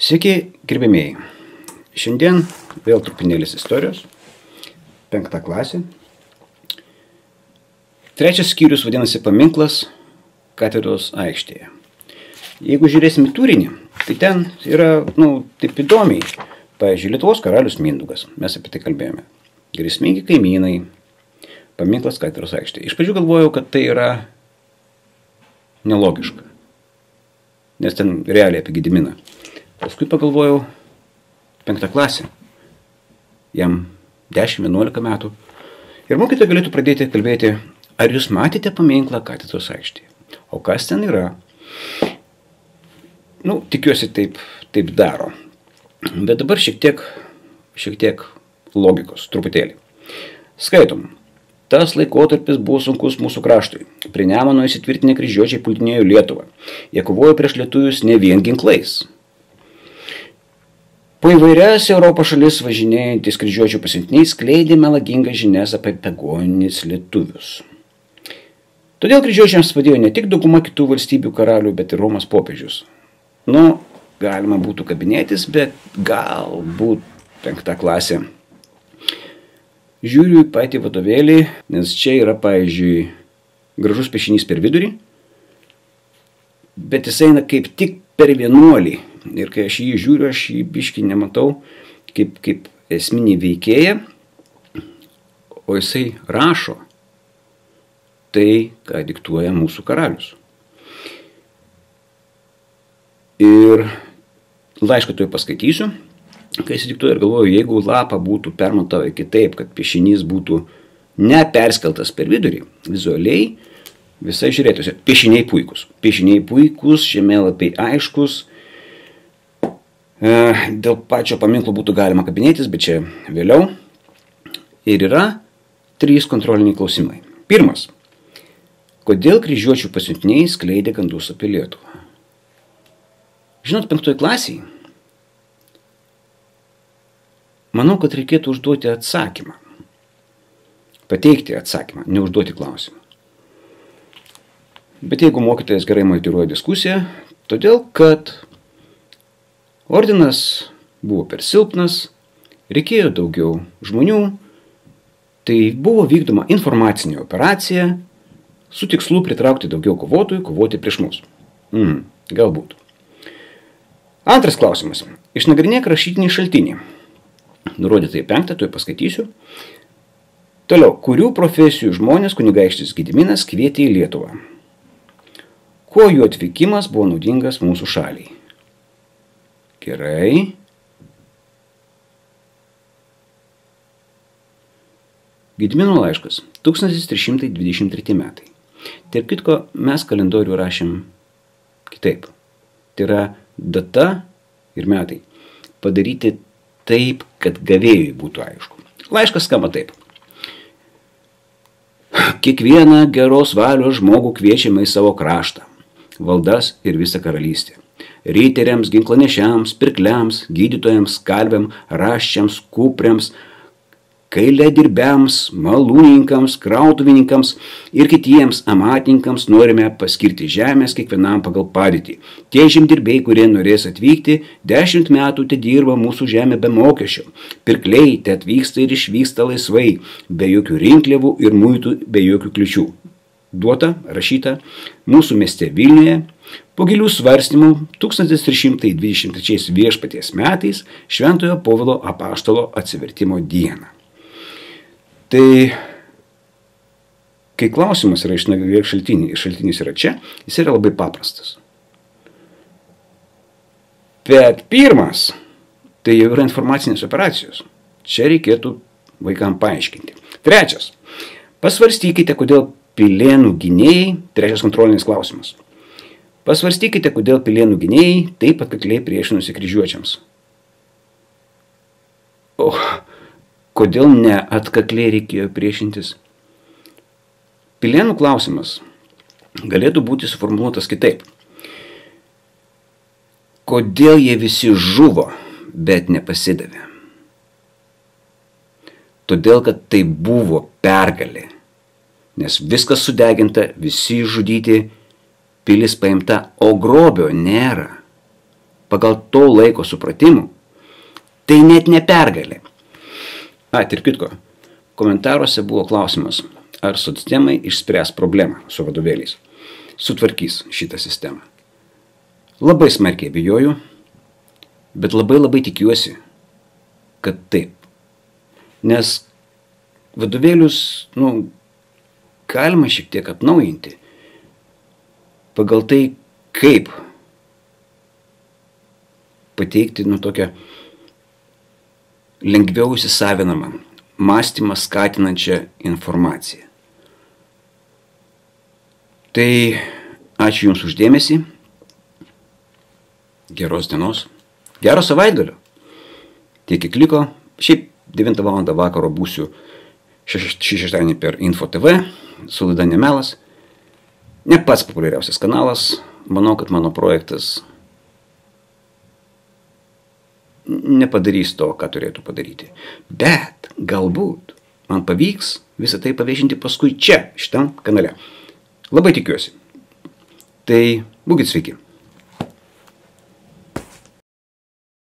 Sveiki, gerbėmieji. Šiandien vėl trupinėlis istorijos. 5 klasė. 3 skyrius vadinasi paminklas katedros aikštėje. Jeigu žiūrėsim į turinį, tai ten yra, taip įdomiai. Pavyzdžiui, Lietuvos karalius Mindaugas. Mes apie tai kalbėjome. Grėsmingi kaimynai. Paminklas katedros aikštėje. Iš pradžių galvojau, kad tai yra nelogiška. Nes ten realiai apie Gediminą. Paskui pagalvojau, 5 klasė. Jam 10-11 metų. Ir mokytojai galėtų pradėti kalbėti, ar jūs matėte paminklą katedros aikštėje? O kas ten yra? Tikiuosi taip daro. Bet dabar šiek tiek logikos, truputėlį. Skaitom. Tas laikotarpis buvo sunkus mūsų kraštui. Prie Nemuno įsitvirtinę kryžiuočiai puldinėjo Lietuvą. Jie kovojo prieš lietuvius ne vien ginklais. Po įvairias Europos šalis važinėjantys kryžiuočių pasiuntiniai skleidė melagingas žinias apie pagoninius lietuvius. Todėl kryžiuočiams padėjo ne tik dauguma kitų valstybių karalių, bet ir Romos popiežius. Galima būtų kabinėtis, bet galbūt 5 klasė. Žiūriu į patį vadovėlį, nes čia yra, pavyzdžiui, gražus piešinys per vidurį, bet jis eina kaip tik per 11. Ir kai aš jį žiūriu, aš jį biškį nematau kaip esminį veikėją, o jisai rašo tai, ką diktuoja mūsų karalius. Ir laišką tuoj paskaitysiu, kai jis diktuoja ir galvoju, jeigu lapą būtų permatavę kitaip, kad piešinys būtų neperskeltas per vidurį, vizualiai visai žiūrėtųsi. Piešiniai puikus, žemėlapiai aiškus. Dėl pačio paminklo būtų galima kabinėtis, bet čia vėliau. Ir yra 3 kontroliniai klausimai. Pirmas. Kodėl kryžiuočių pasiuntiniai skleidė gandus apie Lietuvą? Žinot, 5 klasiai, manau, kad reikėtų užduoti atsakymą. Pateikti atsakymą, neužduoti klausimą. Bet jeigu mokytojas gerai motyvuoja diskusiją, todėl, kad ordinas buvo per silpnas, reikėjo daugiau žmonių, tai buvo vykdoma informacinė operacija su tikslu pritraukti daugiau kovotojų, kovoti prieš mus. Galbūt. Antras klausimas. Išnagrinėk rašytinį šaltinį. Nurodyta į 5, tuoj paskaitysiu. Toliau. Kurių profesijų žmonės kunigaikštis Gediminas kvietė į Lietuvą? Kuo jų atvykimas buvo naudingas mūsų šaliai? Gerai. Gedimino laiškas. 1323 metai. Tarp kitko, mes kalendorių rašėm kitaip. Tai yra data ir metai. Padaryti taip, kad gavėjui būtų aišku. Laiškas skamba taip. Kiekvieną geros valios žmogų kviečiame į savo kraštą, valdas ir visą karalystę. Riteriams, ginklanešiams, pirkliams, gydytojams, kalviam, raščiams, kupriams, kailiadirbiams, malūninkams, krautuvininkams ir kitiems amatininkams norime paskirti žemės kiekvienam pagal padėtį. Tie žemdirbiai, kurie norės atvykti, 10 metų te dirba mūsų žemę be mokesčio. Pirkliai te atvyksta ir išvyksta laisvai, be jokių rinkliavų ir muitų, be jokių kliučių. Duota, rašyta mūsų mieste Vilniuje, po gilių svarstymų 1323 viešpaties metais Šventojo Povilo apaštalo atsivertimo dieną. Tai, kai klausimas yra išnagrinėk šaltinį, ir šaltinis yra čia, jis yra labai paprastas. Bet pirmas, tai jau yra informacinės operacijos. Čia reikėtų vaikam paaiškinti. 3. Pasvarstykite, kodėl Pilėnų gynėjai, 3 kontrolinis klausimas. Pasvarstykite, kodėl Pilėnų gynėjai taip atkakliai priešinosi kryžiuočiams. Kodėl neatkakliai reikėjo priešintis? Pilėnų klausimas galėtų būti suformuluotas kitaip. Kodėl jie visi žuvo, bet nepasidavė? Todėl, kad tai buvo pergalė. Nes viskas sudeginta, visi žudyti, pilis paimta, o grobio nėra. pagal to laiko supratimu, tai net ne pergalė. Ir kitko, komentaruose buvo klausimas, ar socdemai išspręs problemą su vadovėliais, sutvarkys šitą sistemą. Labai smarkiai abejoju, bet labai tikiuosi, kad taip. Nes vadovėlius, galima šiek tiek atnaujinti pagal tai, kaip pateikti, tokią lengviau įsisavinamą, mąstymą skatinančią informaciją. Tai ačiū Jums uždėmesį, geros dienos, gero savaitgalio. Tiek kiek liko, šiaip 9 val. Vakaro būsiu šį šeštadienį per Info TV, su laida Nemelas. Ne pats populiariausias kanalas, manau, kad mano projektas nepadarys to, ką turėtų padaryti. Bet galbūt man pavyks visą tai paviešinti paskui čia, šitam kanale. Labai tikiuosi. Tai būkit sveiki.